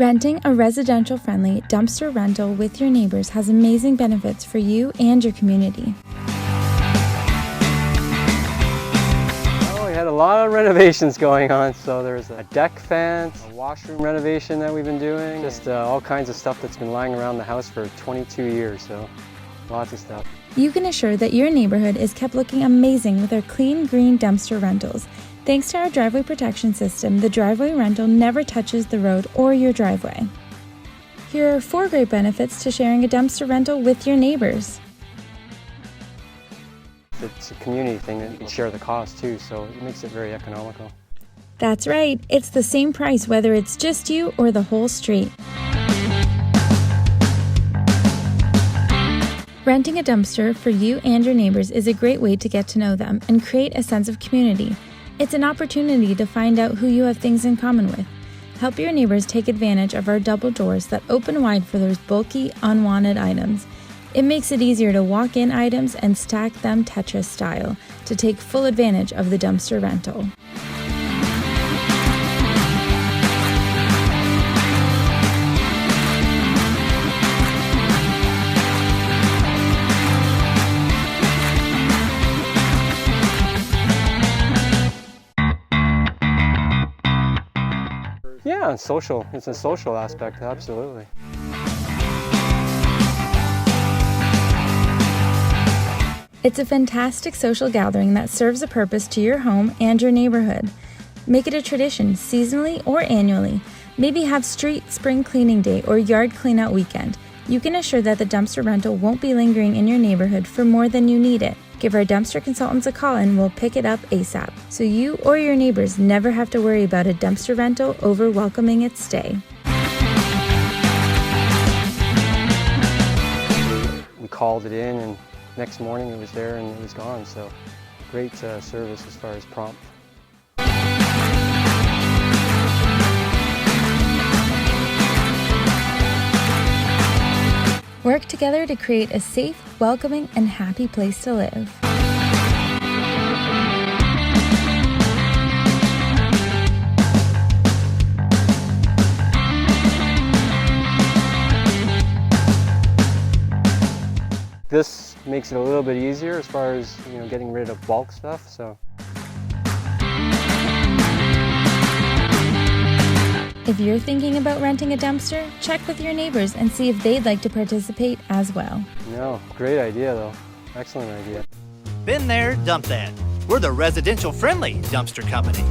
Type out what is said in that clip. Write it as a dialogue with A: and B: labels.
A: Renting a residential-friendly dumpster rental with your neighbors has amazing benefits for you and your community.
B: Well, we had a lot of renovations going on, so there's a deck fence, a washroom renovation that we've been doing, just all kinds of stuff that's been lying around the house for 22 years, so lots of stuff.
A: You can assure that your neighborhood is kept looking amazing with our clean, green dumpster rentals. Thanks to our driveway protection system, the driveway rental never touches the road or your driveway. Here are 4 great benefits to sharing a dumpster rental with your neighbors.
B: It's a community thing that you can share the cost too, so it makes it very economical.
A: That's right, it's the same price whether it's just you or the whole street. Renting a dumpster for you and your neighbors is a great way to get to know them and create a sense of community. It's an opportunity to find out who you have things in common with. Help your neighbors take advantage of our double doors that open wide for those bulky, unwanted items. It makes it easier to walk in items and stack them Tetris style to take full advantage of the dumpster rental.
B: Yeah, it's social. It's a social aspect, absolutely.
A: It's a fantastic social gathering that serves a purpose to your home and your neighborhood. Make it a tradition, seasonally or annually. Maybe have street spring cleaning day or yard cleanout weekend. You can assure that the dumpster rental won't be lingering in your neighborhood for more than you need it. Give our dumpster consultants a call and we'll pick it up ASAP, so you or your neighbors never have to worry about a dumpster rental over welcoming its stay.
B: We called it in and next morning it was there and it was gone, so great service as far as prompt.
A: Work together to create a safe, welcoming, and happy place to live.
B: This makes it a little bit easier as far as getting rid of bulk stuff. So.
A: If you're thinking about renting a dumpster, check with your neighbors and see if they'd like to participate as well.
B: No, great idea though. Excellent idea.
C: Been there, done that. We're the residential friendly dumpster company.